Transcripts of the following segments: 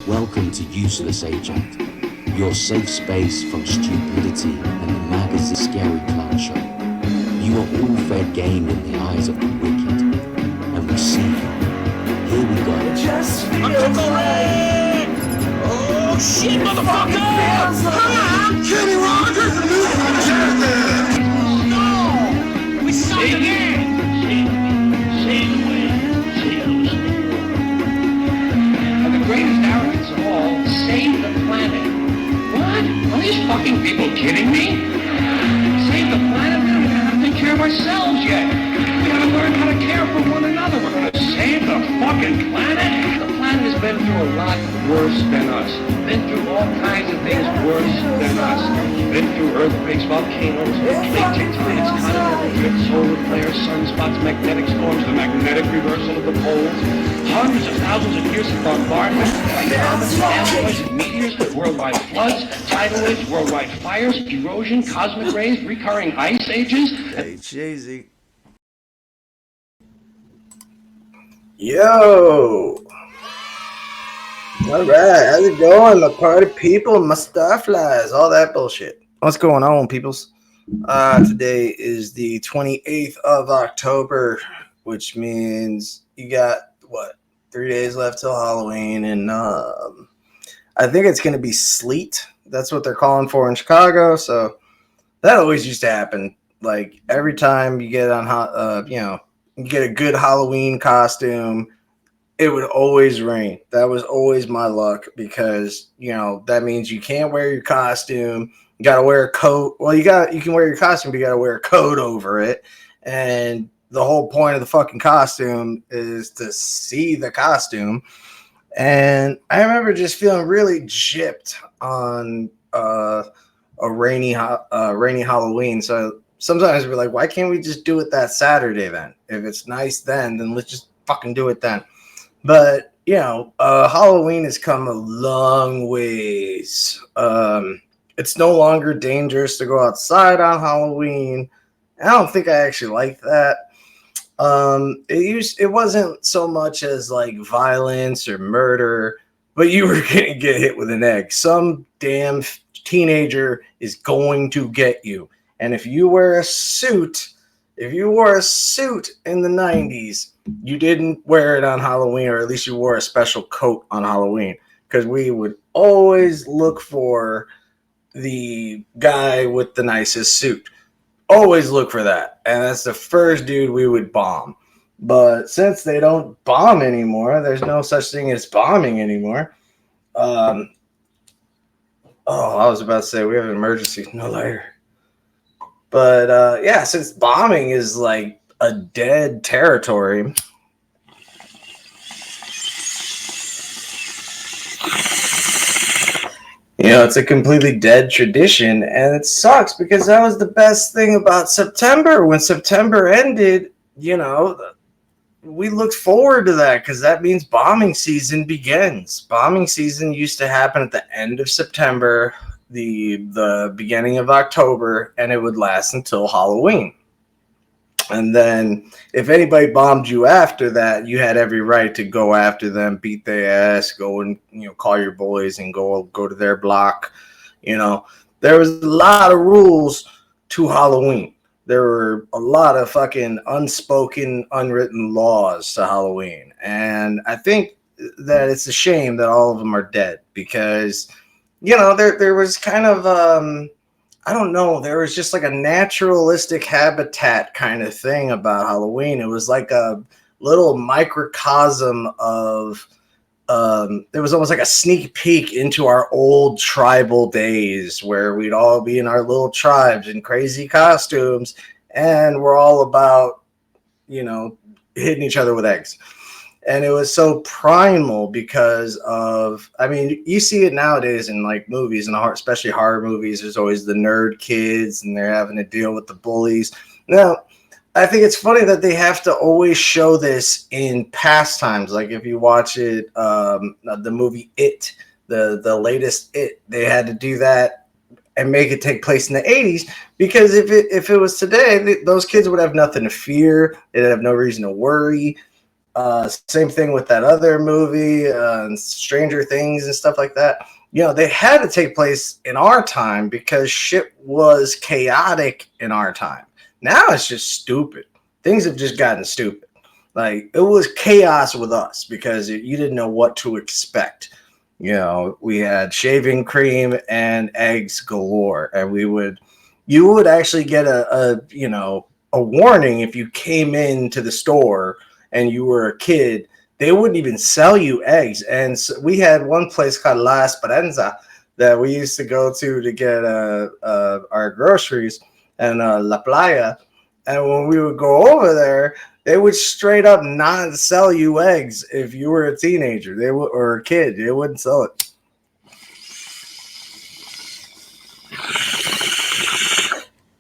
Welcome to Useless Agent, your safe space from stupidity and the MAGA's scary clown show. You are all fair game in the eyes of the wicked, and we see you. Here we go. Uncle Ray! Oh shit, motherfucker! Hi, Kenny Rogers! No! We suck again! And the greatest arrogance of all, save the planet. What? Are these fucking people kidding me? Save the planet? We don't even have to take care of ourselves yet. We gotta learn how to care for one another. We're gonna save the fucking planet? The planet has been through a lot worse than us. Been through all kinds of things worse than us. Been through earthquakes, volcanoes, plate tectonics, continental drifts, solar flares, sunspots, magnetic storms, the magnetic reversal of the poles. Hundreds of thousands of years of bombardment by comets, asteroids, and meteors, worldwide floods, tidal waves, worldwide fires, erosion, cosmic rays, recurring ice ages. Hey, Jay-Z. Yo! Alright, how's it going? My party people, my starflies, all that bullshit. What's going on, peoples? Today is the 28th of October, which means you got, 3 days left till Halloween, and I think it's going to be sleet. That's what they're calling for in Chicago, so that always used to happen. Like, every time you get on, you get a good Halloween costume, it would always rain. That was always my luck because, that means you can't wear your costume. You got to wear a coat. Well, you can wear your costume, but you got to wear a coat over it. And the whole point of the fucking costume is to see the costume. And I remember just feeling really gypped on a rainy Halloween. So sometimes we're like, why can't we just do it that Saturday then? If it's nice then let's just fucking do it then. But, Halloween has come a long ways. It's no longer dangerous to go outside on Halloween. I don't think I actually like that. It wasn't so much as like violence or murder, but you were going to get hit with an egg. Some damn teenager is going to get you. And if you wore a suit in the 90s, you didn't wear it on Halloween, or at least you wore a special coat on Halloween, because we would always look for the guy with the nicest suit. Always look for that. And that's the first dude we would bomb. But since they don't bomb anymore, there's no such thing as bombing anymore. I was about to say we have an emergency. No lighter. But since bombing is like a dead territory, it's a completely dead tradition, and it sucks because that was the best thing about September. When September ended, we looked forward to that because that means bombing season begins. Bombing season used to happen at the end of September, the beginning of October, and it would last until Halloween. And then if anybody bombed you after that, you had every right to go after them, beat their ass, go and call your boys and go to their block. There was a lot of rules to Halloween. There were a lot of fucking unspoken, unwritten laws to Halloween. And I think that it's a shame that all of them are dead because, there was kind of I don't know. There was just like a naturalistic habitat kind of thing about Halloween. It was like a little microcosm of, it was almost like a sneak peek into our old tribal days where we'd all be in our little tribes in crazy costumes. And we're all about, hitting each other with eggs. And it was so primal because of, you see it nowadays in like movies, and especially horror movies. There's always the nerd kids and they're having to deal with the bullies. Now, I think it's funny that they have to always show this in pastimes. Like if you watch it, the movie It, the latest It, they had to do that and make it take place in the 80s because if it was today, those kids would have nothing to fear. They'd have no reason to worry. Same thing with that other movie, Stranger Things and stuff like that. You know, they had to take place in our time because shit was chaotic in our time. Now it's just stupid. Things have just gotten stupid. Like, it was chaos with us because you didn't know what to expect. You know, we had shaving cream and eggs galore, and you would actually get a warning if you came into the store and you were a kid. They wouldn't even sell you eggs. And so we had one place called La Esperanza that we used to go to get our groceries, and La Playa. And when we would go over there, they would straight up not sell you eggs if you were a teenager. They would, or a kid. They wouldn't sell it.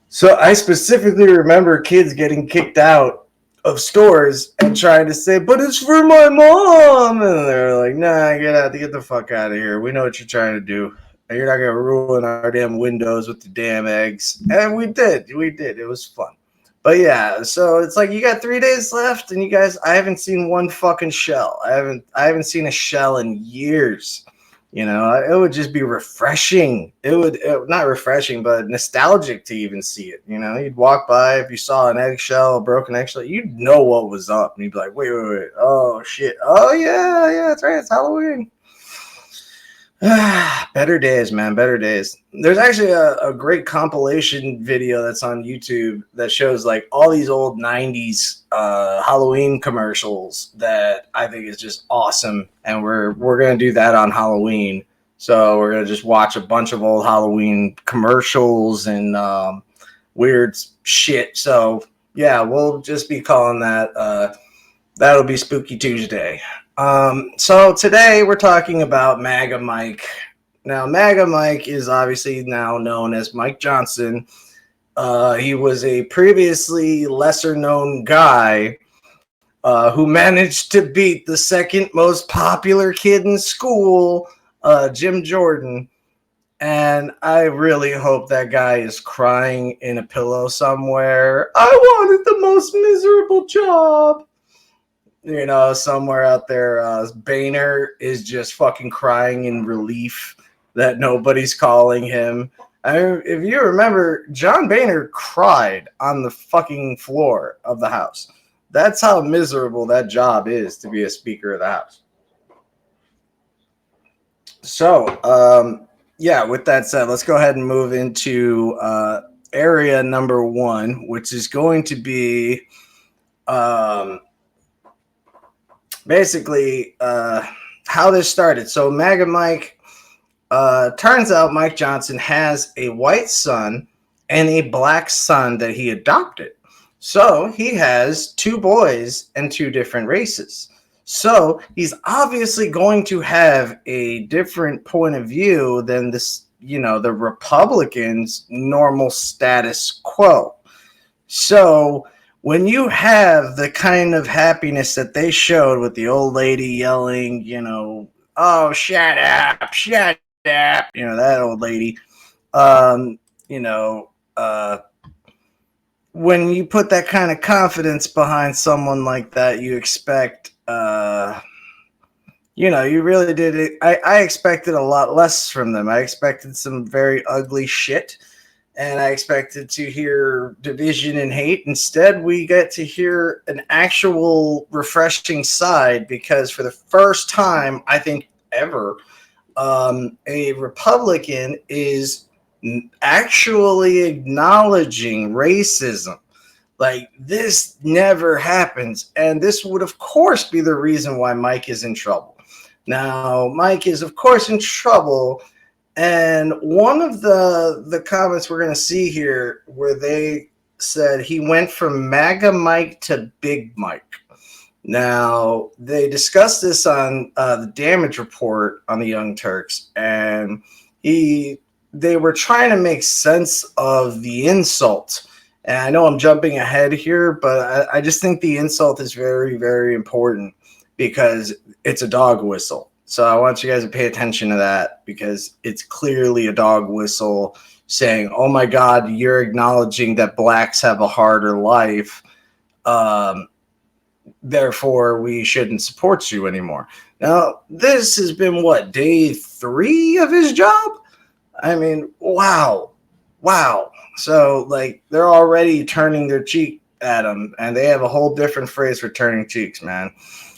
So I specifically remember kids getting kicked out of stores and trying to say, but it's for my mom. And they're like, nah, get the fuck out of here. We know what you're trying to do. And you're not going to ruin our damn windows with the damn eggs. And we did. It was fun. But yeah, so it's like you got 3 days left, and you guys, I haven't seen one fucking shell. I haven't seen a shell in years. You know, it would just be refreshing. Not refreshing, but nostalgic to even see it. You know, you'd walk by, if you saw an eggshell, a broken eggshell, you'd know what was up. And you'd be like, wait. Oh, shit. Oh, yeah, that's right. It's Halloween. Better days, man. Better days. There's actually a great compilation video that's on YouTube that shows like all these old 90s Halloween commercials that I think is just awesome. And we're going to do that on Halloween. So we're going to just watch a bunch of old Halloween commercials and weird shit. So yeah, we'll just be calling that, that'll be Spooky Tuesday. So today we're talking about MAGA Mike. Now, MAGA Mike is obviously now known as Mike Johnson. He was a previously lesser known guy who managed to beat the second most popular kid in school, Jim Jordan. And I really hope that guy is crying in a pillow somewhere. I wanted the most miserable job. You know, somewhere out there, Boehner is just fucking crying in relief that nobody's calling him. If you remember, John Boehner cried on the fucking floor of the House. That's how miserable that job is, to be a Speaker of the House. So, yeah, with that said, let's go ahead and move into area number 1, which is going to be basically how this started. So MAGA Mike, turns out Mike Johnson has a white son and a black son that he adopted. So he has 2 boys and 2 different races. So he's obviously going to have a different point of view than this, you know, the Republicans' normal status quo. So when you have the kind of happiness that they showed with the old lady yelling, you know, oh, shut up, you know, that old lady, when you put that kind of confidence behind someone like that, you expect, you really did it. I expected a lot less from them. I expected some very ugly shit. And I expected to hear division and hate. Instead, we get to hear an actual refreshing side because for the first time, I think ever, a Republican is actually acknowledging racism. Like, this never happens. And this would, of course, be the reason why Mike is in trouble. Now, Mike is, of course, in trouble. And one of the comments we're going to see here where they said he went from MAGA Mike to Big Mike. Now, they discussed this on the Damage Report on the Young Turks, and they were trying to make sense of the insult. And I know I'm jumping ahead here, but I just think the insult is very, very important because it's a dog whistle. So I want you guys to pay attention to that because it's clearly a dog whistle saying, oh my God, you're acknowledging that blacks have a harder life. therefore we shouldn't support you anymore. Now, this has been what, day 3 of his job? I mean, wow. So like they're already turning their cheek at him, and they have a whole different phrase for turning cheeks, man.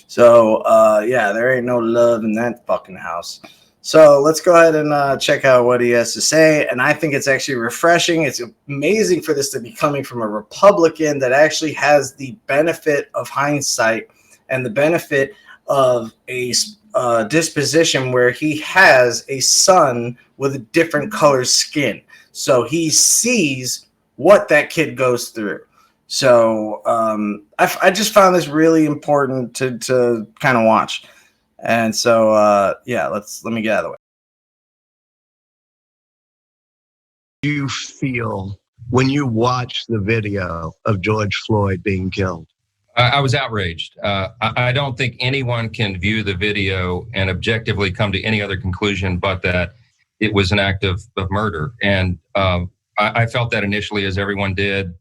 So yeah, there ain't no love in that fucking house. So let's go ahead and check out what he has to say. And I think it's actually refreshing. It's amazing for this to be coming from a Republican that actually has the benefit of hindsight and the benefit of a disposition where he has a son with a different color skin. So he sees what that kid goes through. So I just found this really important to kind of watch. And so, yeah, let me get out of the way. You feel when you watch the video of George Floyd being killed? I was outraged. I don't think anyone can view the video and objectively come to any other conclusion but that it was an act of murder. And I felt that initially, as everyone did.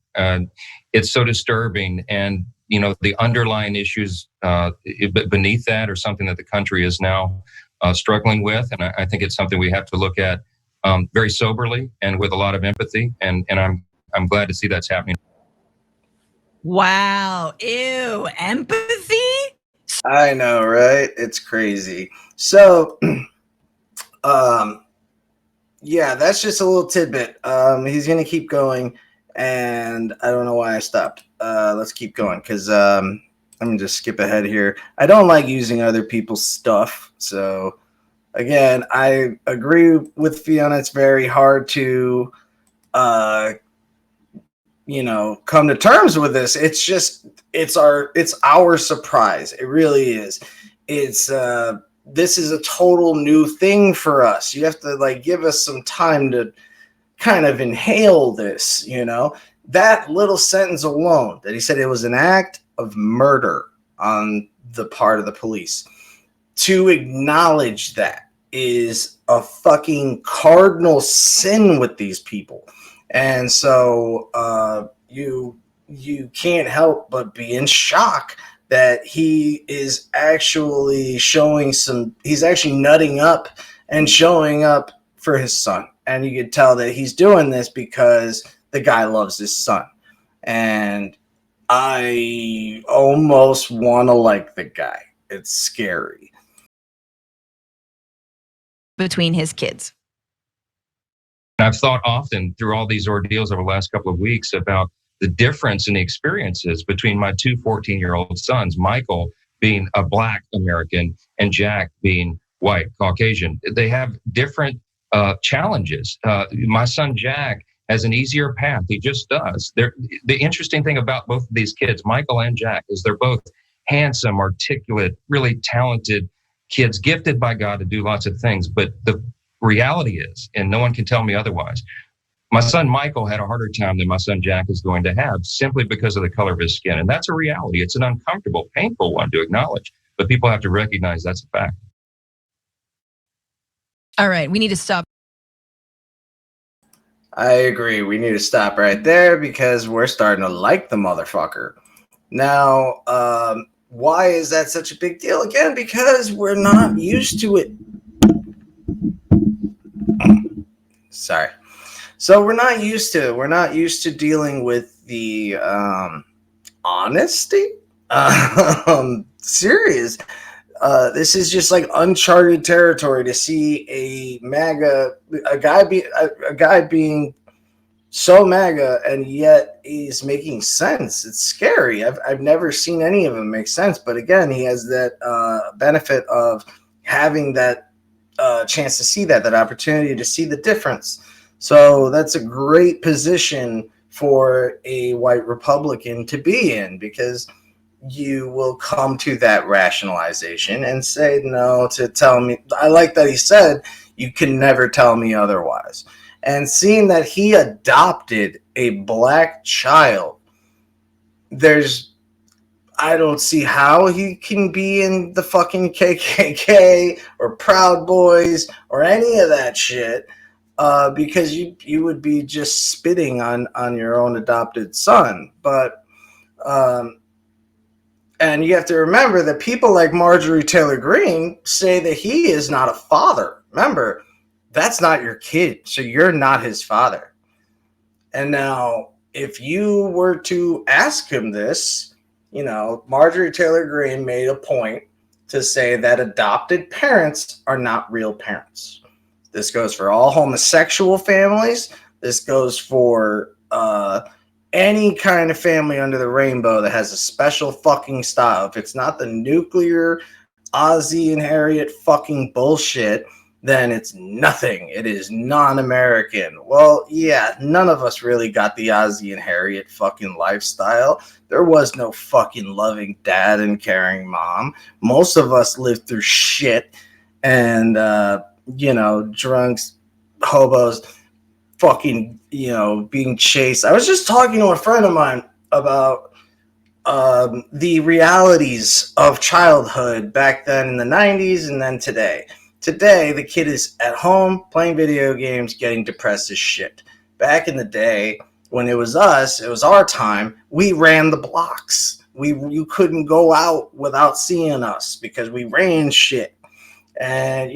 It's so disturbing. And, you know, the underlying issues beneath that are something that the country is now struggling with. And I think it's something we have to look at very soberly and with a lot of empathy. And I'm glad to see that's happening. Wow. Ew. Empathy? I know, right? It's crazy. So, yeah, that's just a little tidbit. He's going to keep going, and I don't know why I stopped. Let's keep going, because let me just skip ahead here. I don't like using other people's stuff. So, again, I agree with Fiona. It's very hard to you know, come to terms with this. It's just it's our surprise. It really is. It's this is a total new thing for us. You have to like give us some time to kind of inhale this, you know. That little sentence alone that he said it was an act of murder on the part of the police. To acknowledge that is a fucking cardinal sin with these people. And so you can't help but be in shock that he is actually he's actually nutting up and showing up for his son. And you can tell that he's doing this because the guy loves his son. And I almost want to like the guy. It's scary. Between his kids. And I've thought often through all these ordeals over the last couple of weeks about the difference in the experiences between my two 14-year-old sons, Michael being a Black American and Jack being white, Caucasian. They have different challenges. My son, Jack, has an easier path. He just does. The interesting thing about both of these kids, Michael and Jack, is they're both handsome, articulate, really talented kids, gifted by God to do lots of things. But the reality is, and no one can tell me otherwise, my son Michael had a harder time than my son Jack is going to have simply because of the color of his skin. And that's a reality. It's an uncomfortable, painful one to acknowledge, but people have to recognize that's a fact. All right, we need to stop. I agree. We need to stop right there because we're starting to like the motherfucker. Now, why is that such a big deal? Again, because we're not used to it. Sorry. So we're not used to dealing with the honesty. Serious. This is just like uncharted territory to see a guy being so MAGA, and yet he's making sense. It's scary. I've never seen any of them make sense, but again, he has that benefit of having that chance to see that opportunity to see the difference. So that's a great position for a white Republican to be in, because you will come to that rationalization and say no to tell me. I like that he said you can never tell me otherwise. And seeing that he adopted a Black child, I don't see how he can be in the fucking KKK or Proud Boys or any of that shit, because you would be just spitting on your own adopted son. But And you have to remember that people like Marjorie Taylor Greene say that he is not a father. Remember, that's not your kid, so you're not his father. And now, if you were to ask him this, Marjorie Taylor Greene made a point to say that adopted parents are not real parents. This goes for all homosexual families. This goes for any kind of family under the rainbow that has a special fucking style. If it's not the nuclear Ozzy and Harriet fucking bullshit, then it's nothing. It is non-American. Well, yeah, none of us really got the Ozzy and Harriet fucking lifestyle. There was no fucking loving dad and caring mom. Most of us lived through shit and, drunks, hobos, fucking, being chased. I was just talking to a friend of mine about the realities of childhood back then in the 90s and then today. Today, the kid is at home playing video games, getting depressed as shit. Back in the day, when it was us, it was our time, we ran the blocks. You couldn't go out without seeing us because we ran shit. And,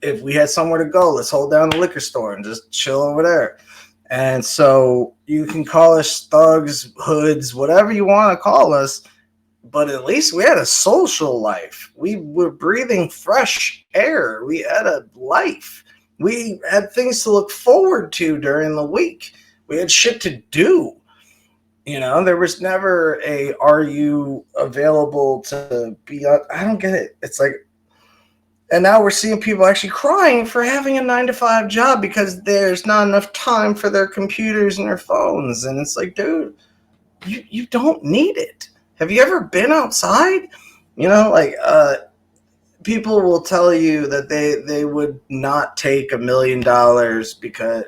if we had somewhere to go, let's hold down the liquor store and just chill over there. And so you can call us thugs, hoods, whatever you want to call us, but at least we had a social life. We were breathing fresh air. We had a life. We had things to look forward to during the week. We had shit to do. There was never a, are you available to be, I don't get it. It's like, and now we're seeing people actually crying for having a 9-to-5 job because there's not enough time for their computers and their phones. And it's like, dude, you don't need it. Have you ever been outside? People will tell you that they would not take $1 million because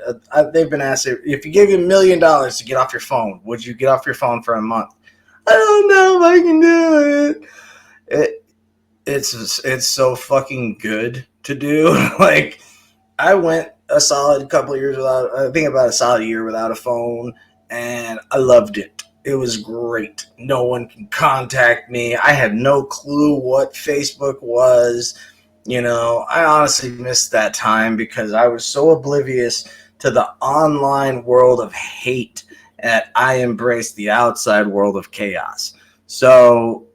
they've been asked, if you gave you $1 million to get off your phone, would you get off your phone for a month? I don't know if I can do it. It's so fucking good to do. Like, I went a solid couple of years without, I think about a solid year without a phone, and I loved it. It was great. No one can contact me. I had no clue what Facebook was. I honestly missed that time because I was so oblivious to the online world of hate that I embraced the outside world of chaos. So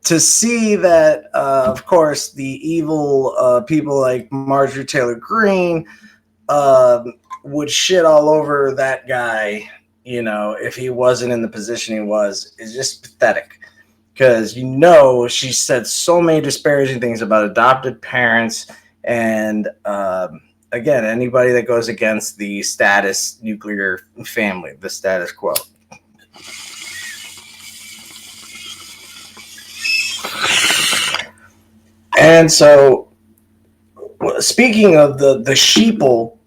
to see that, of course, the evil people like Marjorie Taylor Greene would shit all over that guy, if he wasn't in the position he was, is just pathetic. Because, she said so many disparaging things about adopted parents. And, again, anybody that goes against the status nuclear family, the status quo. And so, speaking of the sheeple,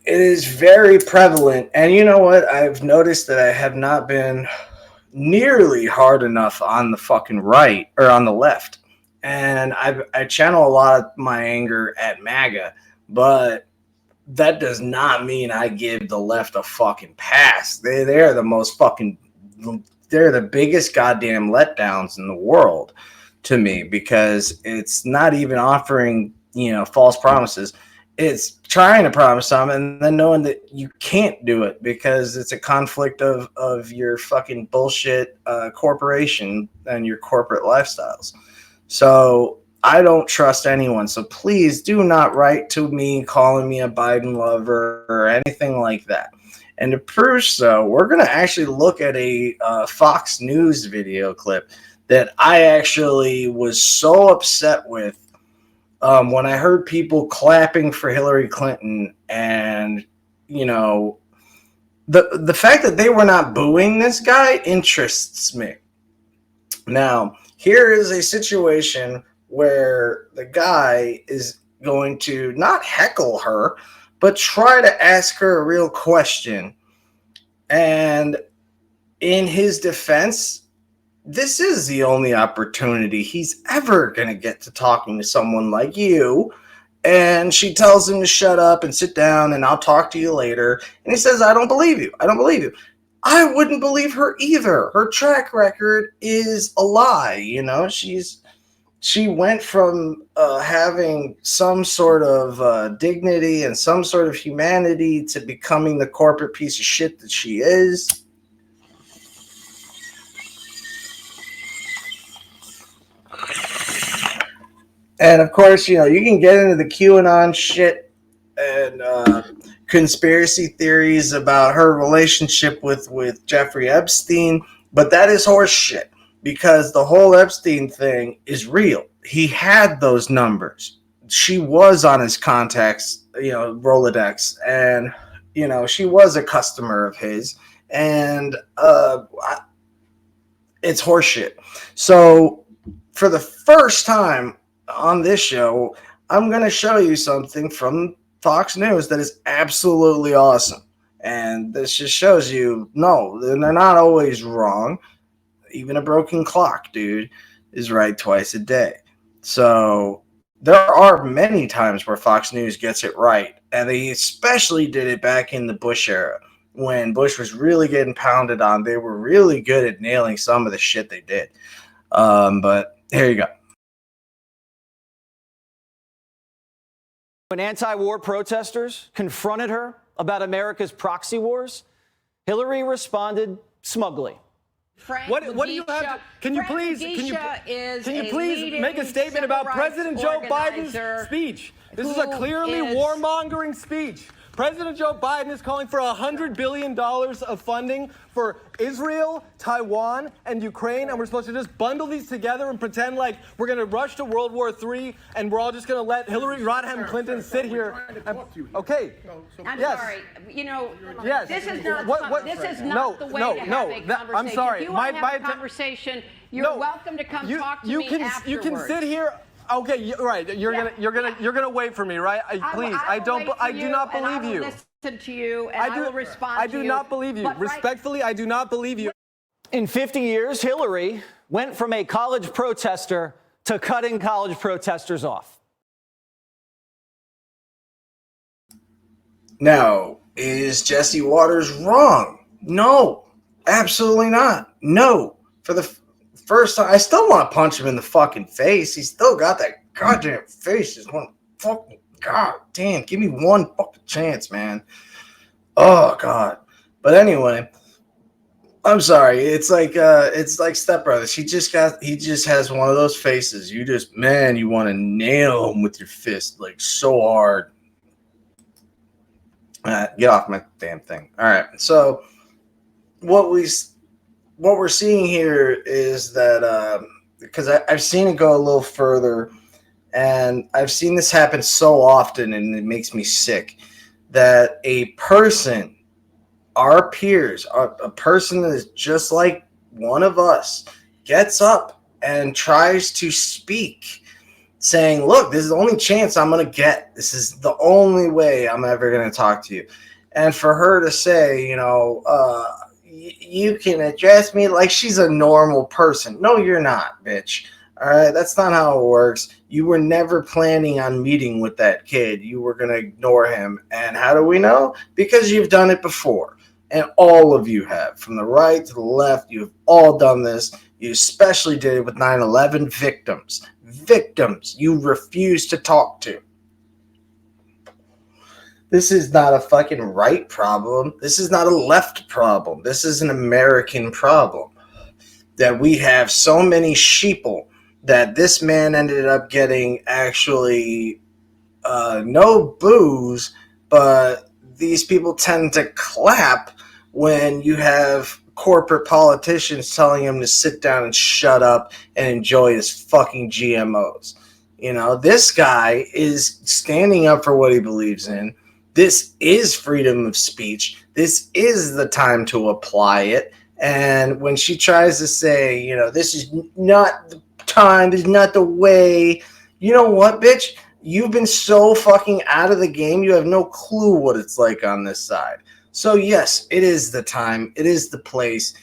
it is very prevalent. And you know what? I've noticed that I have not been nearly hard enough on the fucking right or on the left. And I channel a lot of my anger at MAGA, but that does not mean I give the left a fucking pass. They're the most fucking, they're the biggest goddamn letdowns in the world to me, because it's not even offering, false promises. It's trying to promise something and then knowing that you can't do it because it's a conflict of your fucking bullshit corporation and your corporate lifestyles. So I don't trust anyone. So please do not write to me calling me a Biden lover or anything like that. And to prove so, we're going to actually look at a Fox News video clip that I actually was so upset with when I heard people clapping for Hillary Clinton, and the fact that they were not booing this guy interests me. Now, here is a situation where the guy is going to not heckle her, but try to ask her a real question. And in his defense, this is the only opportunity he's ever going to get to talking to someone like you. And she tells him to shut up and sit down and I'll talk to you later. And he says, I don't believe you. I don't believe you. I wouldn't believe her either. Her track record is a lie. You know, she went from having some sort of dignity and some sort of humanity to becoming the corporate piece of shit that she is. And of course, you know, you can get into the QAnon shit and conspiracy theories about her relationship with Jeffrey Epstein, but that is horse shit because the whole Epstein thing is real. He had those numbers. She was on his contacts, you know, Rolodex, and you know, she was a customer of his, and it's horseshit. So, for the first time on this show, I'm going to show you something from Fox News that is absolutely awesome. And this just shows you, no, they're not always wrong. Even a broken clock, dude, is right twice a day. So there are many times where Fox News gets it right. And they especially did it back in the Bush era when Bush was really getting pounded on. They were really good at nailing some of the shit they did. But here you go. When anti-war protesters confronted her about America's proxy wars, Hillary responded smugly. What do you have to, can you please make a statement about President Joe Biden's speech? This is a clearly warmongering speech. President Joe Biden is calling for $100 billion of funding for Israel, Taiwan, and Ukraine, and we're supposed to just bundle these together and pretend like we're going to rush to World War III, and we're all just going to let Hillary Rodham Clinton sit here. Okay. I'm sorry. You know, yes. This is not the way to have a conversation. I'm sorry. If you want to have a conversation, you're welcome to come talk to me afterwards. You can sit here. Okay, right. You're gonna wait for me, right? Please, I do not believe you. I will listen to you, and I will respond to you. I do not believe you. Respectfully, I do not believe you. In 50 years, Hillary went from a college protester to cutting college protesters off. Now, is Jesse Waters wrong? No, absolutely not. No. For the first time, I still want to punch him in the fucking face. He's still got that goddamn face. Just one fucking god damn. Give me one fucking chance, man. Oh god. But anyway, I'm sorry. It's like Step Brothers. He just has one of those faces. You want to nail him with your fist like so hard. Get off my damn thing. All right. So what we're seeing here is that because I've seen it go a little further, and I've seen this happen so often, and it makes me sick, that a person, our peers, a person that is just like one of us, gets up and tries to speak, saying, look, this is the only chance I'm going to get. This is the only way I'm ever going to talk to you. And for her to say, you can address me like she's a normal person. No, you're not, bitch. All right, that's not how it works. You were never planning on meeting with that kid. You were going to ignore him. And how do we know? Because you've done it before. And all of you have. From the right to the left, you've all done this. You especially did it with 9/11 victims. Victims you refuse to talk to. This is not a fucking right problem. This is not a left problem. This is an American problem. That we have so many sheeple that this man ended up getting actually no boos, but these people tend to clap when you have corporate politicians telling him to sit down and shut up and enjoy his fucking GMOs. You know, this guy is standing up for what he believes in. This is freedom of speech. This is the time to apply it. And when she tries to say, this is not the time, this is not the way, you know what, bitch? You've been so fucking out of the game, you have no clue what it's like on this side. So yes, it is the time. It is the place.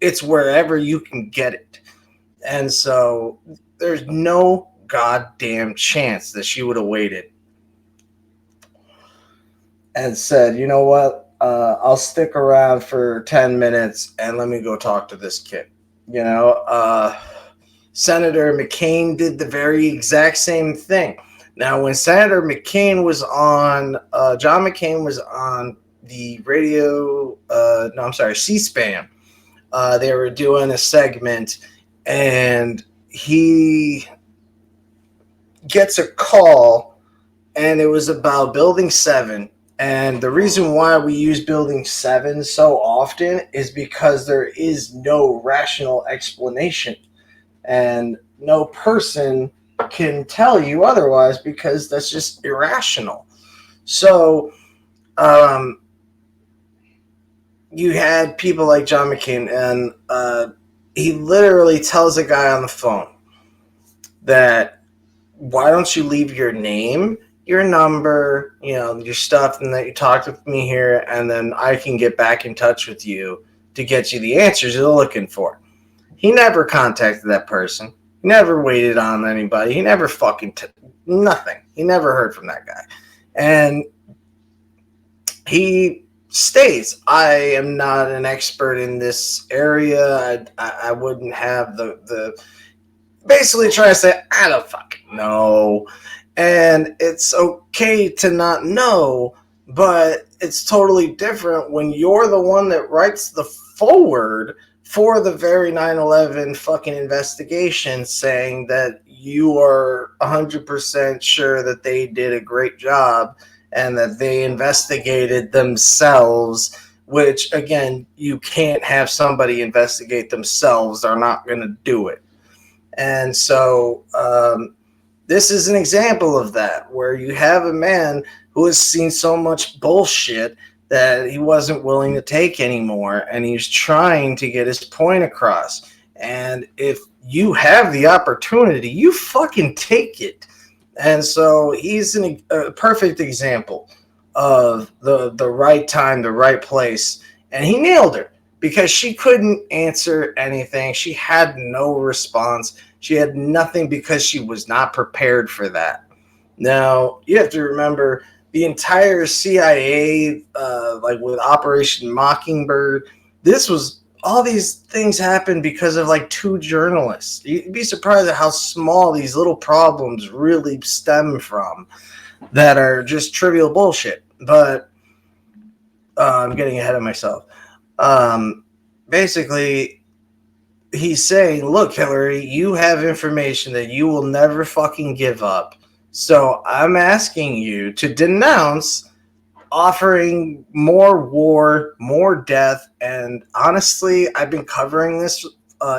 It's wherever you can get it. And so there's no goddamn chance that she would have waited and said, you know what? I'll stick around for 10 minutes and let me go talk to this kid. You know, Senator McCain did the very exact same thing. Now, when Senator McCain was on, John McCain was on the radio, C-SPAN. They were doing a segment, and he gets a call, and it was about Building 7. And the reason why we use Building 7 so often is because there is no rational explanation. And no person can tell you otherwise because that's just irrational. So you had people like John McCain, and he literally tells a guy on the phone that, why don't you leave your name, your number, you know, your stuff, and that you talked with me here, and then I can get back in touch with you to get you the answers you're looking for. He never contacted that person. He never waited on anybody. He never nothing. He never heard from that guy. And he states, I am not an expert in this area. I wouldn't have the basically trying to say, I don't fucking know. And it's okay to not know, but it's totally different when you're the one that writes the forward for the very 9/11 fucking investigation, saying that you are 100% sure that they did a great job and that they investigated themselves, which, again, you can't have somebody investigate themselves. They're not going to do it. And so this is an example of that, where you have a man who has seen so much bullshit that he wasn't willing to take anymore, and he's trying to get his point across. And if you have the opportunity, you fucking take it. And so he's a perfect example of the right time, the right place. And he nailed her because she couldn't answer anything. She had no response. She had nothing because she was not prepared for that. Now, you have to remember, the entire CIA, like with Operation Mockingbird, all these things happened because of like 2 journalists. You'd be surprised at how small these little problems really stem from that are just trivial bullshit. But I'm getting ahead of myself. Basically, he's saying, look, Hillary, you have information that you will never fucking give up. So I'm asking you to denounce offering more war, more death. And honestly, I've been covering this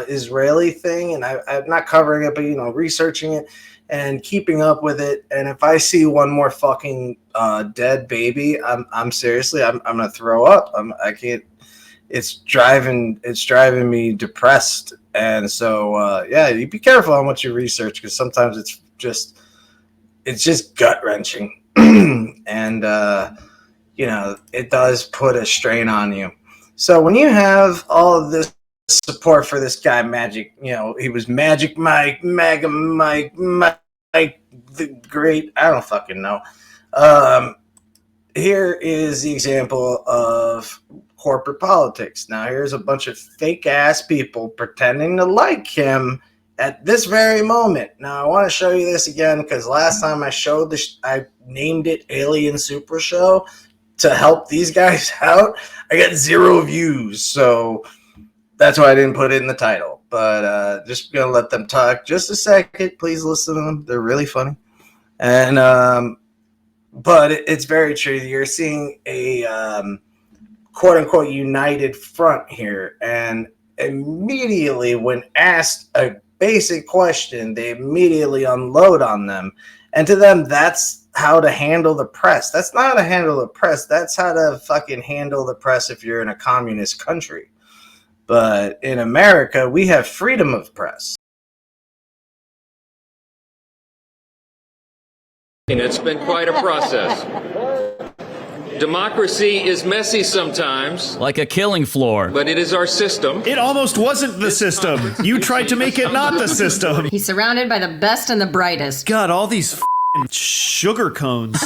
Israeli thing, and I'm not covering it, but, you know, researching it and keeping up with it. And if I see one more fucking dead baby, I'm seriously, I'm gonna throw up. I can't. It's driving me depressed. And so yeah, you be careful on what you research, because sometimes it's just gut wrenching. And you know, it does put a strain on you. So when you have all of this support for this guy, Magic, you know, he was Magic Mike, MAGA Mike, the great, I don't fucking know. Here is the example of corporate politics. Now, here's a bunch of fake ass people pretending to like him at this very moment. Now, I want to show you this again, because last time I showed this, I named it Alien Super Show to help these guys out. I got 0 views, so that's why I didn't put it in the title. But just gonna let them talk just a second. Please listen to them. They're really funny. And but it's very true. You're seeing a quote unquote united front here, and immediately when asked a basic question, they immediately unload on them. And to them, that's how to handle the press. That's not how to handle the press. That's how to fucking handle the press if you're in a communist country. But in America, we have freedom of press. It's been quite a process. Democracy is messy sometimes. Like a killing floor. But it is our system. It almost wasn't the system. You tried to make it not the system. He's surrounded by the best and the brightest. God, all these sugar cones.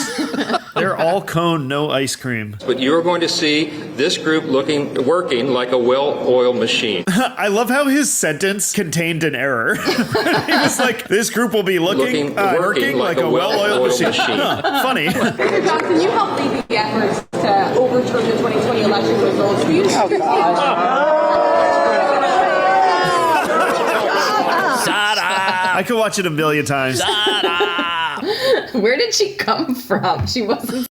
They're all cone, no ice cream. But you're going to see this group working like a well-oiled machine. I love how his sentence contained an error. He was like, this group will be working like a well-oiled machine. Huh, funny. Mr. Johnson, can you help lead the efforts to overturn the 2020 election results? Will you I could watch it a million times. Where did she come from? She wasn't.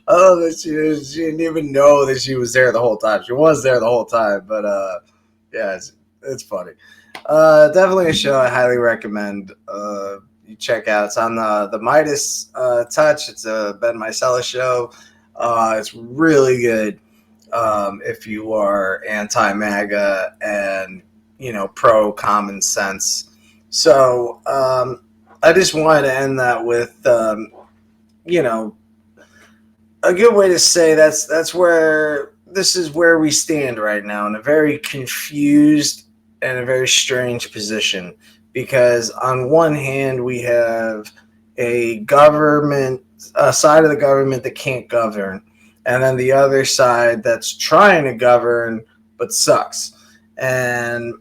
Oh, that she didn't even know that she was there the whole time. She was there the whole time, but yeah, it's funny. Definitely a show I highly recommend. You check out. It's on the Midas Touch. It's a Ben Meiselas show. It's really good if you are anti-MAGA and pro common sense. So I just wanted to end that with a good way to say that's where this is where we stand right now, in a very confused and a very strange position, because on one hand we have a side of the government that can't govern, and then the other side that's trying to govern but sucks. And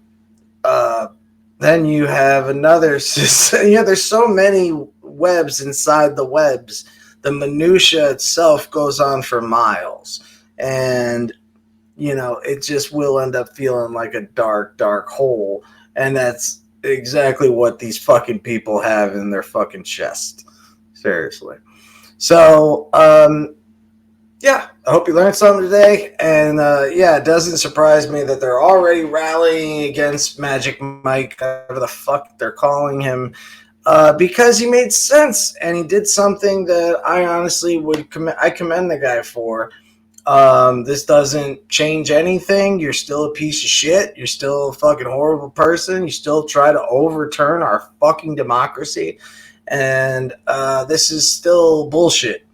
then you have another, there's so many webs inside the webs. The minutia itself goes on for miles. And, it just will end up feeling like a dark, dark hole. And that's exactly what these fucking people have in their fucking chest. Seriously. So, yeah, I hope you learned something today. And, yeah, it doesn't surprise me that they're already rallying against Magic Mike, whatever the fuck they're calling him, because he made sense and he did something that I honestly I commend the guy for. This doesn't change anything. You're still a piece of shit. You're still a fucking horrible person. You still try to overturn our fucking democracy. And this is still bullshit.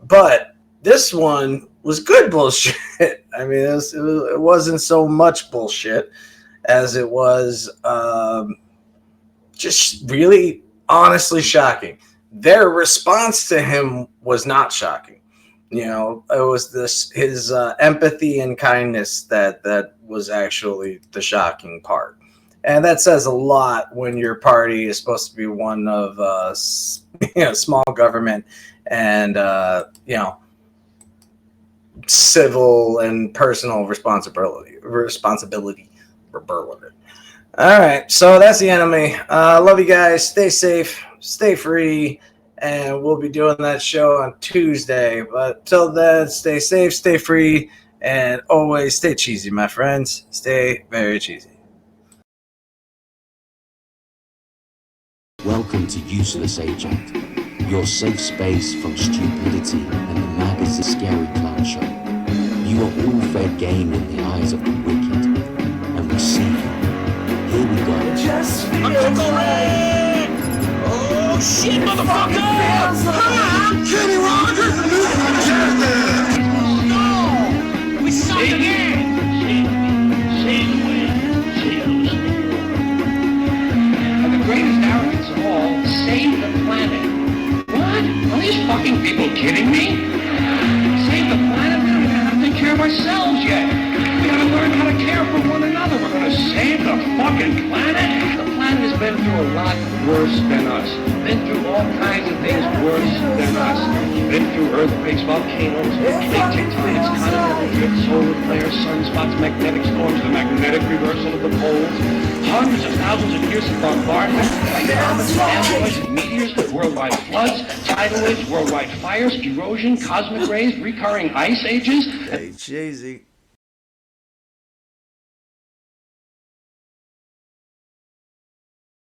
But this one was good bullshit. I mean, it wasn't so much bullshit as it was just really honestly shocking. Their response to him was not shocking. It was his empathy and kindness that was actually the shocking part. And that says a lot when your party is supposed to be one of small government and civil and personal responsibility. All right, so that's the enemy. Love you guys. Stay safe, stay free, and we'll be doing that show on Tuesday. But till then, stay safe, stay free, and always stay cheesy, my friends. Stay very cheesy. Welcome to Useless Agent, your safe space from stupidity and the MAGA's Scary Clown Show. You are all fair game in the eyes of the wicked, and we see you. Here we go. Uncle Ray! Oh shit, motherfucker! Hi, Kenny Rogers! No! We suck again! And the greatest arrogance of all, save the planet. What? Are these fucking people kidding me? Save the planet? We don't even have to take care of ourselves yet. We gotta learn how to care for one another. We're gonna save the fucking planet? The planet has been through a lot worse than us. Been through all kinds of things worse than us. Been through earthquakes, volcanoes, plate tectonics, continental drifts, solar flares, sunspots, magnetic storms, the magnetic reversal of the poles. Hundreds of thousands of years of bombardment by comets, asteroids, and meteors, worldwide floods, tidal waves, worldwide fires, erosion, cosmic rays, recurring ice ages. Hey, cheesy.